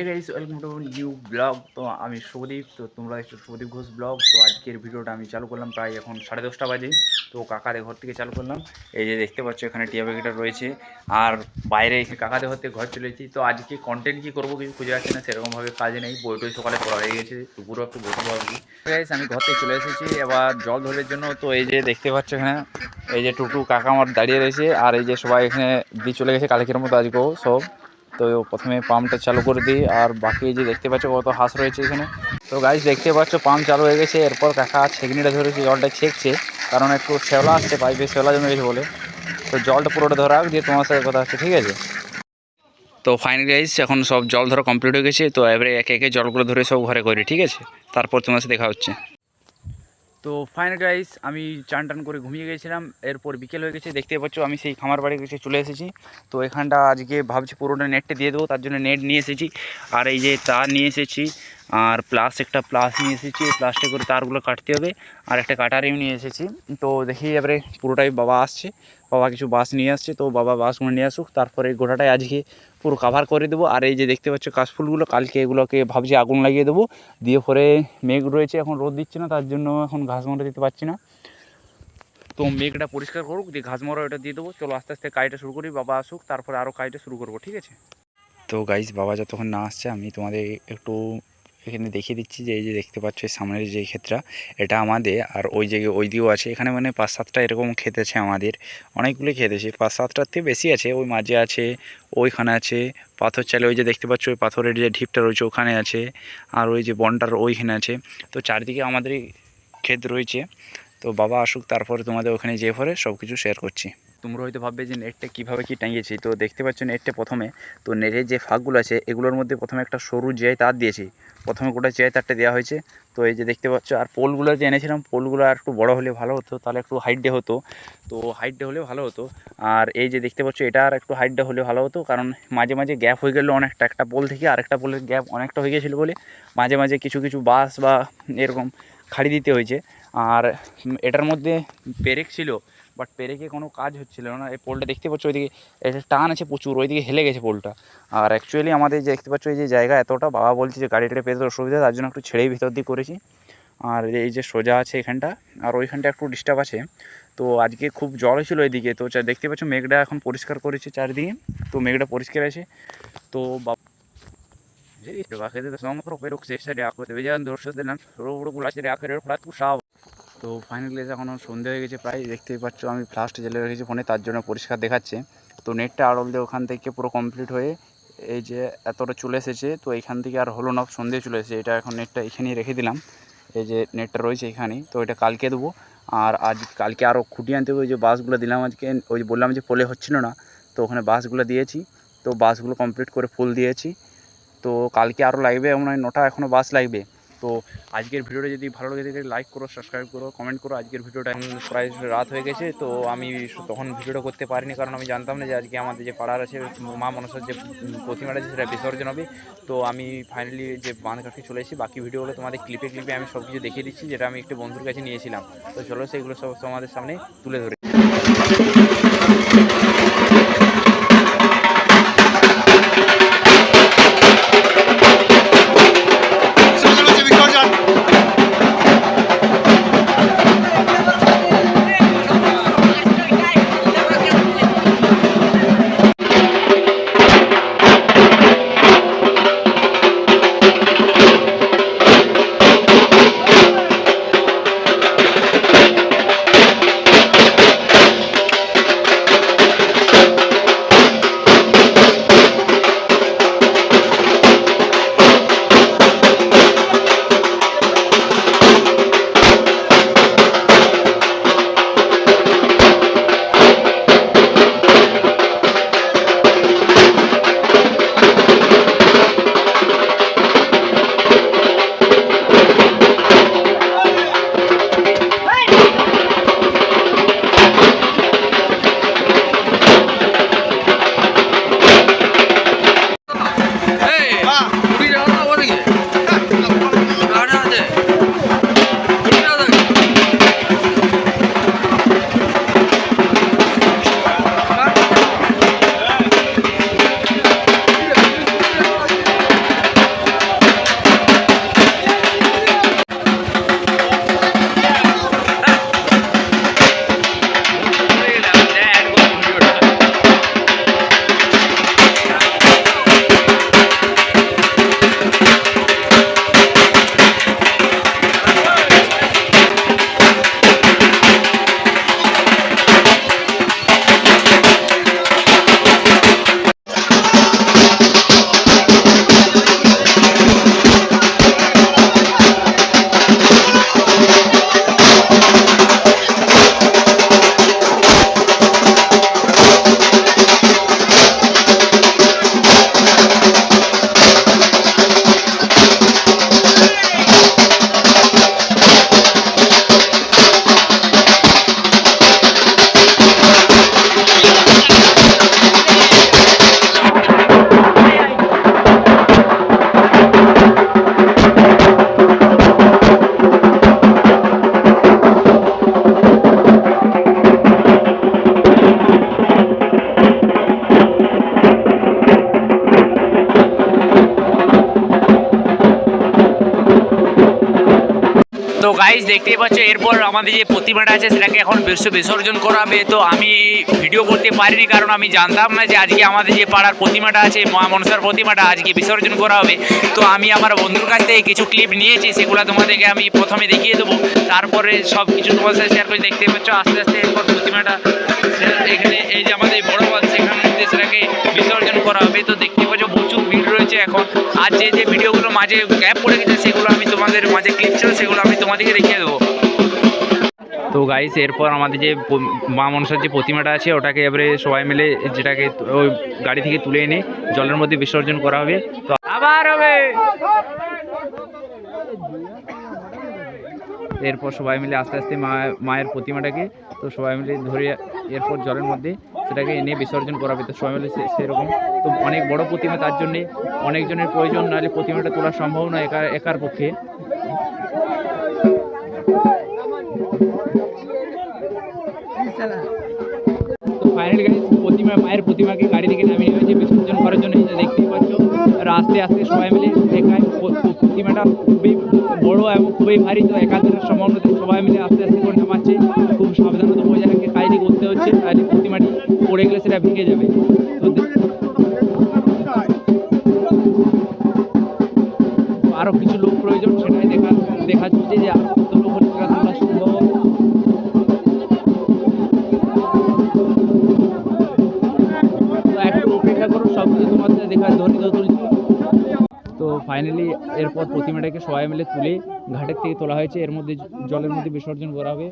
Hey guys, welcome to new blog. তো আমি শুভদীপ, তো তোমরা একটু শুভদীপ ঘোষ ব্লগ। তো আজকের ভিডিওটা আমি চালু করলাম প্রায় এখন 10:30 বাজে। তো কাকাদের ঘর থেকে চালু করলাম। এই যে দেখতে পাচ্ছ এখানে টিয়া পাখিটা রয়েছে, আর বাইরে কাকাদের ঘর থেকে ঘর চলে এসেছি। তো আজকে কন্টেন্ট কী করবো কিছু খুঁজে আসছে না, সেরকমভাবে কাজে নেই। বইটই সকালে পড়া হয়ে গেছে, দুপুরও একটু বসে ভাবছি। গাইস আমি ঘর থেকে চলে এসেছি এবার জল ধরার জন্য। তো এই যে দেখতে পাচ্ছ এখানে এই যে টুটু কাকা আমার দাঁড়িয়ে রয়েছে, আর এই যে সবাই এখানে দিয়ে চলে গেছে কালকের মতো আজকেও সব। তো প্রথমে পাম্পটা চালু করে দিই, আর বাকি যে দেখতে পাচ্ছ কত হাঁস রয়েছে এখানে। তো গাইস দেখতে পাচ্ছ পাম্প চালু হয়ে গেছে। এরপর কাকা ছেঁকনিটা ধরেছে, জলটা ছেঁকছে, কারণ একটু শ্যাওলা আসছে, পাইপে শ্যাওলা জমে গেছে বলে। তো জলটা পুরোটা ধরা দিয়ে তোমার সাথে কথা হচ্ছে, ঠিক আছে? তো ফাইনালি গাইস এখন সব জল ধরা কমপ্লিট হয়ে গেছে। তো এবারে একে একে জলগুলো ধরে সব ঘরে করি, ঠিক আছে? তারপর তোমার সাথে দেখা হচ্ছে। তো ফাইনাল গাইস আমি চান টান করে ঘুমিয়ে গেছিলাম। এরপর বিকেল হয়ে গেছে, দেখতে পাচ্ছ আমি সেই খামার বাড়ির কাছে চলে এসেছি। তো এখানটা আজকে ভাবছি পুরোটা নেটটা দিয়ে দেবো, তার জন্য নেট নিয়ে এসেছি। আর এই যে তার নিয়ে এসেছি, আর একটা প্লাস নিয়ে এসেছি। প্লাসটা করে তারগুলো কাটতে হবে, আর একটা কাটারিও নিয়ে এসেছি। তো দেখি এবারে পুরোটাই বাবা আসছে, বাবা কিছু বাঁশ নিয়ে আসছে। তো বাবা বাঁশগুলো নিয়ে আসুক, তারপরে গোটাটাই আজকে পুরো কাভার করে দেবো। আর এই যে দেখতে পাচ্ছ কাশফুলগুলো, কালকে এগুলোকে ভাবছি আগুন লাগিয়ে দেবো। দিয়ে পরে মেঘ রয়েছে, এখন রোদ দিচ্ছে না, তার জন্য এখন ঘাস মারা দিতে পারছি না। তো মেঘটা পরিষ্কার করুক, দিয়ে ঘাস মারা ওটা দিয়ে দেবো। চলো আস্তে আস্তে কাজটা শুরু করি, বাবা আসুক তারপরে আরও কাজটা শুরু করবো, ঠিক আছে? তো গাইস বাবা যতক্ষণ না আসছে আমি তোমাদের একটু এখানে দেখিয়ে দিচ্ছি যে এই যে দেখতে পাচ্ছ সামনের যে ক্ষেতটা, এটা আমাদের। আর ওই জায়গায় ওই দিকেও আছে, এখানে মানে 5-7টা এরকম ক্ষেত আছে আমাদের। অনেকগুলি ক্ষেত আছে, 5-7টার থেকে বেশি আছে। ওই মাঝে আছে, ওইখানে আছে পাথর চালে, ওই যে দেখতে পাচ্ছ ওই পাথরের যে ঢিপটা রয়েছে ওখানে আছে, আর ওই যে বনটার ওইখানে আছে। তো চারদিকে আমাদেরই ক্ষেত রয়েছে। তো বাবা আসুক তারপরে তোমাদের ওখানে যেয়ে পরে সব কিছু শেয়ার করছি। তোমরা হয়তো ভাববে যে নেটটা কীভাবে কী টাঙিয়েছি। তো দেখতে পাচ্ছ নেটটা প্রথমে, তো নেটের যে ফাঁকগুলো আছে এগুলোর মধ্যে প্রথমে একটা সরু জিআই তার দিয়েছি। প্রথমে গোটা জিআই তারটা দেওয়া হয়েছে। তো এই যে দেখতে পাচ্ছ, আর পোলগুলো যে এনেছিলাম পোলগুলো আর একটু বড়ো হলে ভালো হতো, তাহলে একটু হাইটে হতো। তো হাইটে হলে ভালো হতো। আর এই যে দেখতে পাচ্ছ এটা আর একটু হাইটে হলে ভালো হতো, কারণ মাঝে মাঝে গ্যাপ হয়ে গেলো অনেকটা, একটা পোল থেকে আরেকটা পোলের গ্যাপ অনেকটা হয়ে গেছিলো বলে মাঝে মাঝে কিছু কিছু বাঁশ বা এরকম খাড়ি দিতে হয়েছে। আর এটার মধ্যে পেরেক ছিল, বাট পেরেকে কোনো কাজ হচ্ছিল না। এই পোলটা দেখতে পাচ্ছ ওইদিকে একটা টান আছে প্রচুর, ওইদিকে হেলে গেছে পোলটা। আর অ্যাকচুয়ালি আমাদের যে দেখতে পাচ্ছ এই যে জায়গা এতটা, বাবা বলছে যে গাড়িটা পেতে অসুবিধা, তার জন্য একটু ছেড়েই ভিতর দিয়ে করেছি। আর এই যে সোজা আছে এখানটা, আর ওইখানটা একটু ডিস্টার্ব আছে। তো আজকে খুব জল হয়েছিল ওইদিকে। তো দেখতে পাচ্ছ মেঘটা এখন পরিষ্কার করেছে চারিদিকে, তো মেঘটা পরিষ্কার আছে। তো তো ফাইনালি এখনও সন্ধে হয়ে গেছে প্রায়, দেখতেই পাচ্ছ আমি ফ্লাশটা জ্বেলে রেখেছি ফোনে, তার জন্য পরিষ্কার দেখাচ্ছে। তো নেটটা আড়ল দিয়ে ওখান থেকে পুরো কমপ্লিট হয়ে এই যে এতটা চলে এসেছে। তো এইখান থেকে আর হলো না, সন্ধে চলে এসেছে। এটা এখন নেটটা এখানেই রেখে দিলাম, এই যে নেটটা রয়েছে এখানেই। তো এটা কালকে দেবো। আর কালকে আরও খুঁটিয়ে আনতে হবে। ওই যে বাসগুলো দিলাম আজকে, ওই বললাম যে পোলে হচ্ছিল না, তো ওখানে বাসগুলো দিয়েছি। তো বাসগুলো কমপ্লিট করে ফুল দিয়েছি। তো কালকে আরও লাগবে, এমন হয় 9টা এখনও বাস লাগবে। তো আজকের ভিডিওটা যদি ভালো লাগে থাকে লাইক করো, সাবস্ক্রাইব করো, কমেন্ট করো। আজকের ভিডিওটা এখন প্রায় রাত হয়ে গেছে, তো আমি তখন ভিডিওটা করতে পারিনি, কারণ আমি জানতাম না যে আজকে আমাদের যে পাড়ার আছে মা মনসার যে প্রতিমাটা আছে সেটা বিসর্জন হবে। তো আমি ফাইনালি যে বাঁধ কাছে চলে এসেছি, বাকি ভিডিওগুলো তোমাদের ক্লিপে আমি সব কিছু দেখিয়ে দিচ্ছি, যেটা আমি একটি বন্ধুর কাছে নিয়েছিলাম। তো চলো সেগুলো সব তোমাদের সামনে তুলে ধরে। গাইস দেখতেই পাচ্ছ এরপর আমাদের যে প্রতিমাটা আছে সেটাকে এখন বিসর্জন করা হবে। তো আমি ভিডিও করতে পারিনি কারণ আমি জানতাম না যে আজকে আমাদের যে পাড়ার প্রতিমাটা আছে মা মনসার প্রতিমাটা আজকে বিসর্জন করা হবে। তো আমি আমার বন্ধুর কাছ থেকে কিছু ক্লিপ নিয়েছি, সেগুলো তোমাদেরকে আমি প্রথমে দেখিয়ে দেবো, তারপরে সব কিছু তোমার সাথে শেয়ার করে। দেখতে পাচ্ছ আস্তে আস্তে এরপর প্রতিমাটা এখানে এই যে আমাদের বড় বল সেখানে সেটাকে বিসর্জন করা হবে। তো দেখতে পাচ্ছ প্রচুর ভিড় রয়েছে এখন। আর যে যে ভিডিওগুলো মাঝে গ্যাপ পড়ে গেছে সেগুলো আমি তোমাদের মাঝে ক্লিপ ছিল সেগুলো আমি তোমাদেরকে দেখিয়ে দেবো। তো গাইস এরপর আমাদের যে মা মনসার যে প্রতিমাটা আছে ওটাকে এবারে সবাই মিলে যেটাকে ওই গাড়ি থেকে তুলে এনে জলের মধ্যে বিসর্জন করা হবে। তো আবার হবে এরপর সবাই মিলে আস্তে আস্তে মায়ের প্রতিমাটাকে তো সবাই মিলে ধরে এরপর জলের মধ্যে সেটাকে এনে বিসর্জন করা হবে। তো সবাই মিলে সেরকম তো অনেক বড় প্রতিমা, তার জন্যে অনেকজনের প্রয়োজন, নাহলে প্রতিমাটা তোলা সম্ভব নয় একার পক্ষে। তো ফাইনালি গাইস মায়ের প্রতিমাকে গাড়ি থেকে নামিয়ে হয়েছে বিসর্জন করার জন্য। দেখতেই পাচ্ছ আস্তে আস্তে সবাই মিলে দেখায় প্রতিমাটা খুবই বড় এবং খুবই ভারী, তো একাধারের সম্ভাবনা সবাই মিলে আস্তে আস্তে করে নামাচ্ছে। খুব সাবধানতা বজায় রেখে কাজটি করতে হচ্ছে, তাহলে প্রতিমাটি পড়ে গেলে সেটা ভেঙে যাবে। তো আরও কিছু লোক প্রয়োজন, সেটাই দেখা চলছে যে আরও কত লোক হচ্ছে তোলা সম্ভব। তো ফাইনালি এরপর প্রতিমাটাকে সবাই মিলে তুলে ঘাটের থেকে তোলা হয়েছে, এর মধ্যে জলের মধ্যে বিসর্জন করা হবে।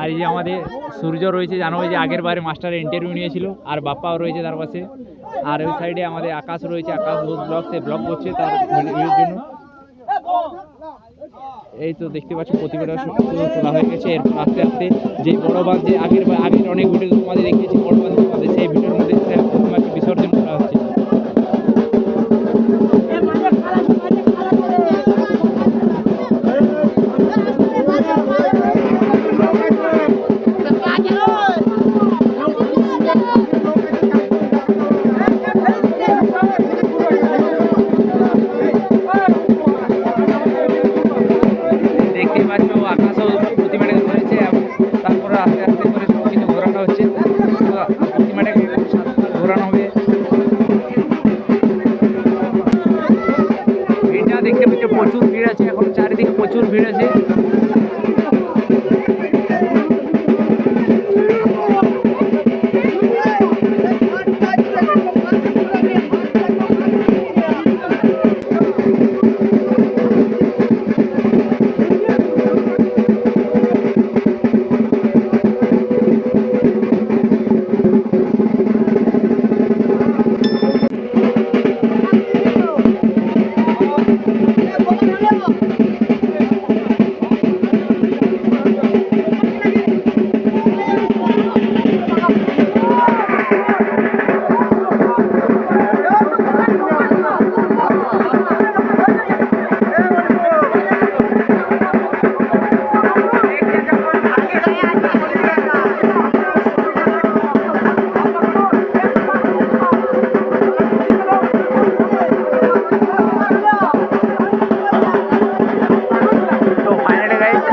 আর এই যে আমাদের সূর্য রয়েছে, জানো যে আগের বারে মাস্টারের ইন্টারভিউ নিয়েছিল, আর বাপ্পাও রয়েছে তার পাশে। আর ওই সাইডে আমাদের আকাশ রয়েছে, আকাশ ঘোষ ব্লগ, সে ব্লগ করছে তার ভিডিওর জন্য। এই তো দেখতে পাচ্ছি প্রতিমাটা তোলা হয়ে গেছে। এরপর আস্তে আস্তে যে বড় বাঁধ, যে আগের অনেক ভিডিও তোমাদের দেখিয়েছি বড় বাঁধ আমাদের, সেই ভিডিওর মধ্যে প্রতিমাকে বিসর্জন করা হচ্ছে। দেখতে পাচ্ছ আকাশও প্রতিমাটাকে ধরেছে এবং তারপরে আস্তে আস্তে করে সব কিছু ঘোরানো হচ্ছে। প্রতিমাটাকে ঘোরানো হবে। এটা দেখতে পাচ্ছ প্রচুর ভিড় আছে এখন, চারিদিকে প্রচুর ভিড় আছে।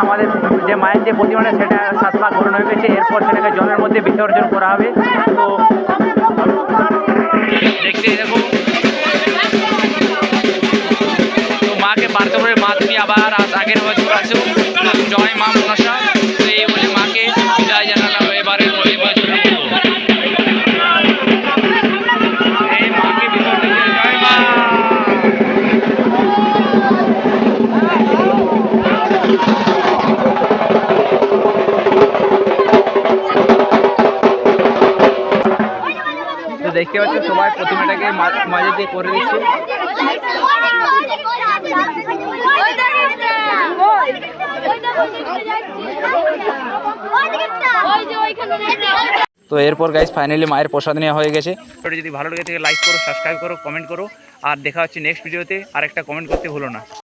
আমাদের যে মায়ের যে প্রতিমাটা সেটা 7 ভাগ ঘোরানো হয়ে গেছে, এরপর সেটাকে জলের মধ্যে বিসর্জন করা হবে। তো দেখতে দেখো তো মাকে বার্তা করে, মা তুমি আবার আগের বছর আসো, জয় মা মনসা। তো এই বলে মাকে বিদায় জানালাম এবারে বছর। এই মাকে বিসর্জন করে জয় মা। দেখতে পাচ্ছ সবাই প্রতিমাটাকে মাঝে দিয়ে করে দিচ্ছে। তো এরপর গাইস ফাইনালি মায়ের প্রসাদ নেওয়া হয়ে গেছে। যদি ভালো লেগে থাকে লাইক করো, সাবস্ক্রাইব করো, কমেন্ট করো। আর দেখা হচ্ছে নেক্সট ভিডিওতে। আর একটা কমেন্ট করতে ভুলো না।